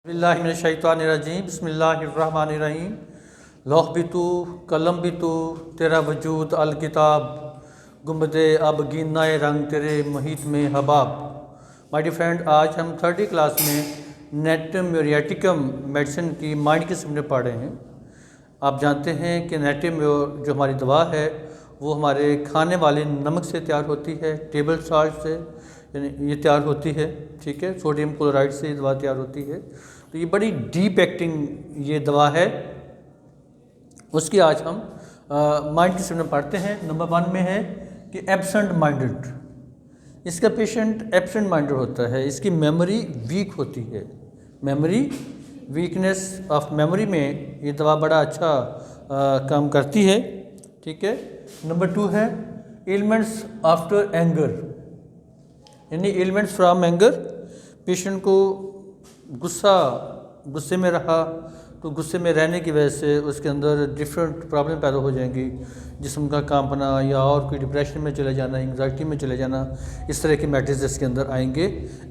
बिस्मिल्लाहिर्रहमानिर्रहीम बिस्मिल्लाहिर्रहमानिर्रहीम लौह बितू कलम बितू तेरा वजूद अल किताब गुंबदे अब गिनाए रंग तेरे मुहित में हबाब। माय डियर फ्रेंड, आज हम 3rd क्लास में नेटम म्यूरियाटिकम मेडिसिन की माइंड के सिमटम पढ़ रहे हैं। आप जानते हैं कि नेटम जो हमारी दवा है वो हमारे खाने वाले नमक से तैयार होती है, टेबल साल्ट से यानी ये तैयार होती है, ठीक है। सोडियम क्लोराइड से ये दवा तैयार होती है। तो ये बड़ी डीप एक्टिंग ये दवा है। उसकी आज हम माइंड के सिमटम पढ़ते हैं। नंबर 1 में है कि एब्सेंट माइंडेड। इसका पेशेंट एब्सेंट माइंडेड होता है, इसकी मेमोरी वीक होती है। मेमोरी वीकनेस ऑफ मेमोरी में ये दवा बड़ा अच्छा काम करती है, ठीक है। नंबर 2 है एलिमेंट्स आफ्टर एंगर, यानी एलिमेंट्स फ्रॉम एंगर। पेशेंट को गुस्से में रहा तो गुस्से में रहने की वजह से उसके अंदर डिफरेंट प्रॉब्लम पैदा हो जाएंगी, जिस्म का कांपना या और कोई डिप्रेशन में चले जाना, एंग्जाइटी में चले जाना, इस तरह के मैटर्स इसके अंदर आएंगे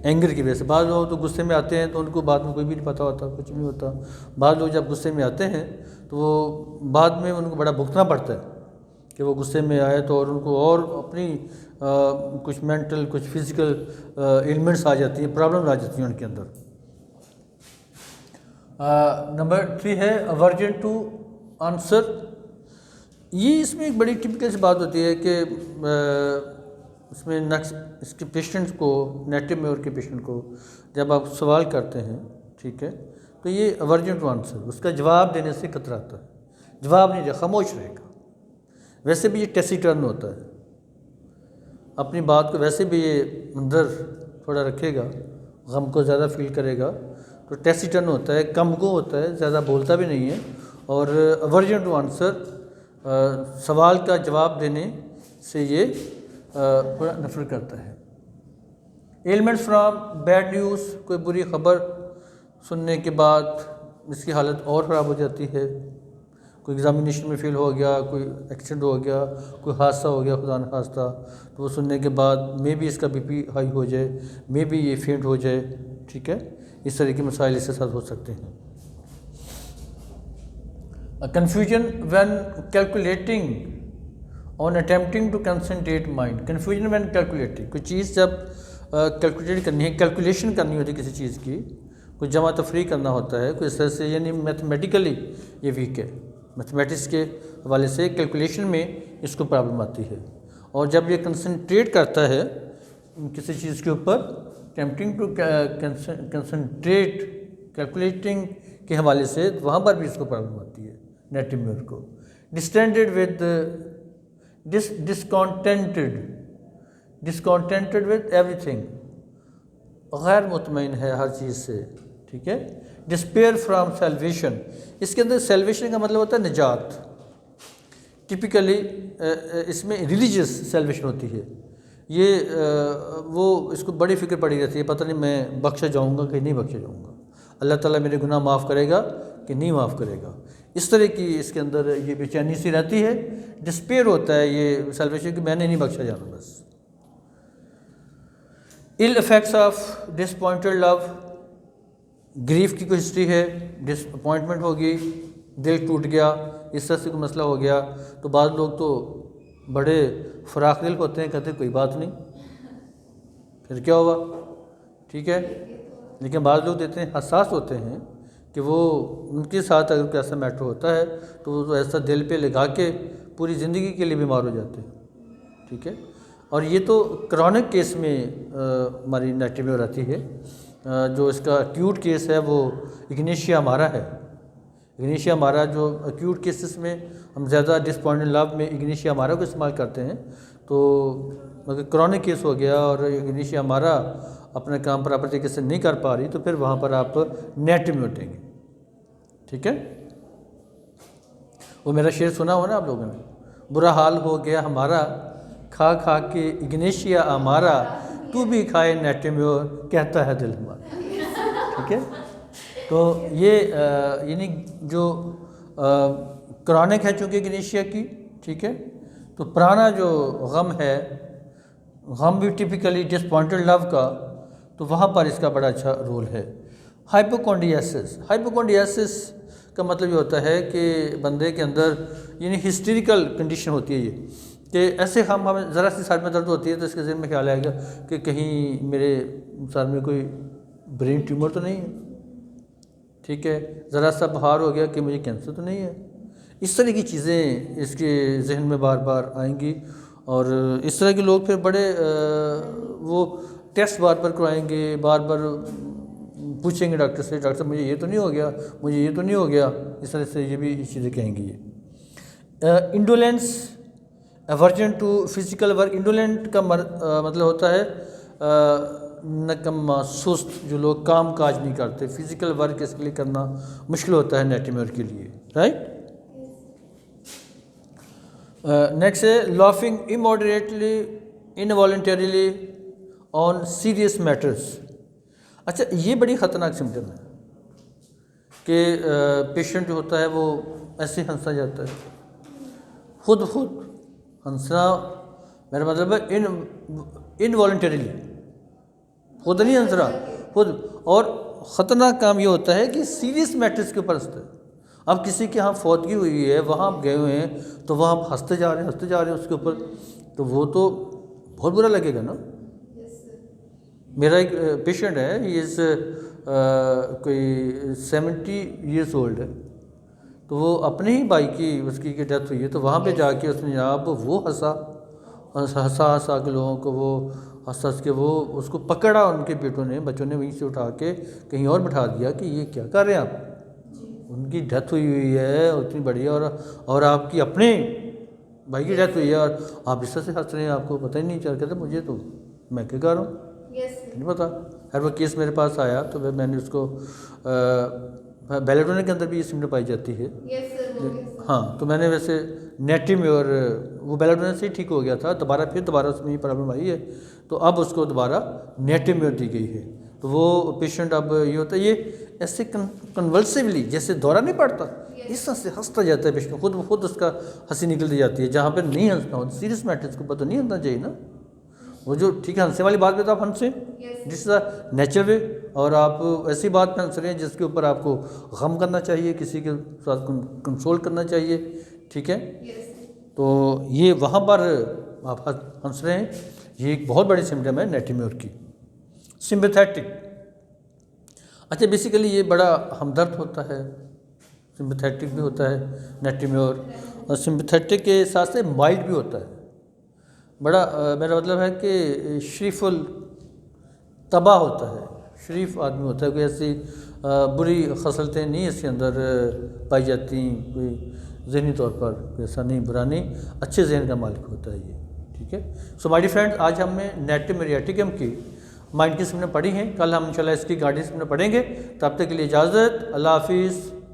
एंगर की वजह से। बाद लोग तो गुस्से में आते हैं तो उनको बाद में कोई भी नहीं पता होता, कुछ नहीं होता। बाद लोग जब गुस्से में आते हैं तो वो बाद में उनको बड़ा भुगतना पड़ता है कि वो गुस्से में आए तो, और उनको और अपनी कुछ मेंटल कुछ फिजिकल एलिमेंट्स आ जाती हैं, प्रॉब्लम आ जाती हैं उनके अंदर। नंबर 3 है अवर्जन टू आंसर। ये इसमें एक बड़ी टिपिकल सी बात होती है कि इसमें नेक्स्ट इसके पेशेंट्स को, नेटिव म्योर के पेशेंट को जब आप सवाल करते हैं, ठीक है, तो ये अवर्जन टू आंसर, उसका जवाब देने से कतराता है, जवाब नहीं देगा, खामोश रहेगा। वैसे भी ये टेसिटर्न होता है, अपनी बात को वैसे भी ये अंदर थोड़ा रखेगा, गम को ज़्यादा फील करेगा, तो टेसिटर्न होता है, कम गो होता है, ज़्यादा बोलता भी नहीं है। और अवर्जन टू आंसर, सवाल का जवाब देने से ये थोड़ा नफरत करता है। एलिमेंट्स फ्रॉम बैड न्यूज़, कोई बुरी खबर सुनने के बाद इसकी हालत और ख़राब हो जाती है। कोई एग्जामिनेशन में फेल हो गया, कोई एक्सीडेंट हो गया, कोई हादसा हो गया खुदा न खास्ता, तो वो सुनने के बाद मे भी इसका बीपी हाई हो जाए, मे भी ये फेंट हो जाए, ठीक है। इस तरह के मसाइल इसके साथ हो सकते हैं। Confusion when calculating on attempting to concentrate mind. Confusion when calculating, कोई चीज़ जब कैलकुलेट करनी है, कैलकुलेशन करनी होती है किसी चीज़ की, कोई जमा तफरी करना होता है, कोई इस तरह से, यानी मैथमेटिकली ये वीक है। मैथमेटिक्स के हवाले से कैलकुलेशन में इसको प्रॉब्लम आती है। और जब ये कंसंट्रेट करता है किसी चीज़ के ऊपर, टेम्पटिंग टू कंसंट्रेट कैलकुलेटिंग के हवाले से, वहाँ पर भी इसको प्रॉब्लम आती है नेटिव म्योर को। डिस्टेंटेड विद डिसकॉन्टेंटेड विद एवरीथिंग, गैर मुतमईन है हर चीज़ से, ठीक है। डिस्पेयर फ्राम सेल्वेशन, इसके अंदर सेल्वेशन का मतलब होता है निजात। टिपिकली इसमें रिलीजियस सेल्वेशन होती है। ये वो इसको बड़ी फिक्र पड़ी रहती है, पता नहीं मैं बख्शा जाऊंगा कि नहीं बख्शा जाऊंगा, अल्लाह ताला मेरे गुनाह माफ़ करेगा कि नहीं माफ़ करेगा, इस तरह की इसके अंदर ये बेचैनी सी रहती है। डिस्पेयर होता है ये सेल्वेशन कि मैंने नहीं बख्शा जाना बस। Ill effects of disappointed love, grief की कोई हिस्ट्री है, डिसअपॉइंटमेंट होगी, दिल टूट गया, इस तरह से कोई मसला हो गया, तो बाद लोग तो बड़े फराख दिल होते हैं, कहते कोई बात नहीं, फिर क्या हुआ, ठीक है। लेकिन बाद लोग देते हैं, हसास होते हैं कि वो उनके साथ अगर कोई ऐसा मैटर होता है तो वो ऐसा दिल पे लगा के पूरी ज़िंदगी के लिए बीमार हो जाते हैं, ठीक है। और ये तो क्रॉनिक केस में हमारी नेटिव म्योर रहती है। जो इसका एक्यूट केस है वो इग्नेशिया मारा है। इग्नेशिया मारा जो एक्यूट केसेस में हम ज़्यादा डिसअपॉइंटेड लव में इग्नेशिया मारा को इस्तेमाल करते हैं। तो अगर क्रॉनिक केस हो गया और इग्नेशिया मारा अपने काम प्रॉपर तरीके से नहीं कर पा रही, तो फिर वहाँ पर आप नेटिव म्योर देंगे, ठीक है। वो मेरा शेर सुना हो ना आप लोगों ने, बुरा हाल हो गया हमारा, खा खा के इग्नेशिया हमारा, तू भी खाए नेटिव म्योर, कहता है दिल हमारा, ठीक है। तो ये यानी जो क्रॉनिक है चूँकि इग्नेशिया की, ठीक है, तो पुराना जो गम है, गम भी टिपिकली डिसअपॉइंटेड लव का, तो वहाँ पर इसका बड़ा अच्छा रोल है। हाइपोकोंड्रियासिस का मतलब ये होता है कि बंदे के अंदर यानी हिस्टेरिकल कंडीशन होती है ये, कि ऐसे हमें ज़रा सी सर में दर्द होती है तो इसके ज़हन में ख्याल आएगा कि कहीं मेरे सर में कोई ब्रेन ट्यूमर तो नहीं है, ठीक है, ज़रा सा बुखार हो गया कि मुझे कैंसर तो नहीं है। इस तरह की चीज़ें इसके जहन में बार बार आएंगी और इस तरह के लोग फिर बड़े वो टेस्ट बार बार करवाएंगे, बार बार पूछेंगे डॉक्टर से, डॉक्टर साहब मुझे ये तो नहीं हो गया, मुझे ये तो नहीं हो गया, इस तरह से ये भी चीज़ें कहेंगी ये। Indolence, aversion to physical work. Indolent का मतलब होता है नकम्मा, सुस्त, जो लोग काम काज नहीं करते, फिज़िकल वर्क इसके लिए करना मुश्किल होता है नेटिम्योर के लिए, राइट। नेक्स्ट है लाफिंग इमोडरेटली इनवॉलंटरीली ऑन सीरियस मैटर्स। अच्छा, ये बड़ी ख़तरनाक सिम्टम है कि पेशेंट जो होता है वो ऐसे हंसना जाता है, खुद हंसना, मेरा मतलब है इनवॉलंटरीली, खुद नहीं हंस रहा, खुद। और ख़तरनाक काम ये होता है कि सीरियस मैटर्स के ऊपर हंसता है। अब किसी के यहाँ फौतगी हुई है, वहाँ आप गए हुए हैं, तो वहाँ आप हंसते जा रहे हैं उसके ऊपर, तो वो तो बहुत बुरा लगेगा ना। मेरा एक पेशेंट है, ही इज़ कोई 70 ईयर्स ओल्ड है, तो वो अपने ही भाई की उसकी डेथ हुई है, तो वहाँ पे जाके उसने जनाब वो हंसा के लोगों को, वो हंस के वो उसको पकड़ा, उनके बेटों ने, बच्चों ने वहीं से उठा के कहीं और बिठा दिया कि ये क्या कर रहे हैं आप, उनकी डेथ हुई है उतनी बड़ी, और आपकी अपने भाई की डेथ हुई है और आप इस तरह से हंस रहे हैं, आपको पता ही नहीं चल। कहते मुझे तो, मैं क्या कर रहा हूँ, नहीं पता। हर वो केस मेरे पास आया तो मैंने उसको बेलेडोना के अंदर भी ये सिम्टम पाई जाती है। हाँ, तो मैंने वैसे नेटिम्योर, वो बेलेडोना से ही ठीक हो गया था, दोबारा उसमें ये प्रॉब्लम आई है, तो अब उसको दोबारा नेटिम्योर दी गई है। तो वो पेशेंट अब ये होता है, ये ऐसे कन्वल्सिवली जैसे दौरा नहीं पड़ता, इस तरह से हंसता जाता है पेशेंट, खुद उसका हंसी निकलती जाती है, जहाँ पर नहीं हंसना हो, सीरियस मैटर्स के ऊपर तो नहीं हंसना चाहिए ना। वो जो ठीक है हंसने वाली बात पे तो आप हंसे, जिस नेचुरल वे, और आप ऐसी बात पे हंस रहे हैं जिसके ऊपर आपको गम करना चाहिए, किसी के साथ कंसोल करना चाहिए, ठीक है। तो ये वहाँ पर आप हंस रहे हैं, ये एक बहुत बड़ी सिम्टम है नेटिम्योर की। सिम्पैथेटिक, अच्छा बेसिकली ये बड़ा हमदर्द होता है, सिम्पैथेटिक भी होता है नेटिम्योर, और सिम्पैथेटिक के साथ से माइल्ड भी होता है। बड़ा मेरा मतलब है कि शरीफुल तबाह होता है, शरीफ आदमी होता है, कोई ऐसी बुरी खसलतें नहीं इसके अंदर पाई जाती, कोई ज़हनी तौर पर ऐसा नहीं, बुरा नहीं, अच्छे जहन का मालिक होता है ये, ठीक है। सो माय डियर फ्रेंड्स, आज हमने नेटिम्योरिटिकम की माइंड की सिम्टम पढ़ी हैं, कल हम इंशाल्लाह इसकी गार्डियन सिम्टम पढ़ेंगे। तब तक के लिए इजाज़त, अल्लाह हाफिज़।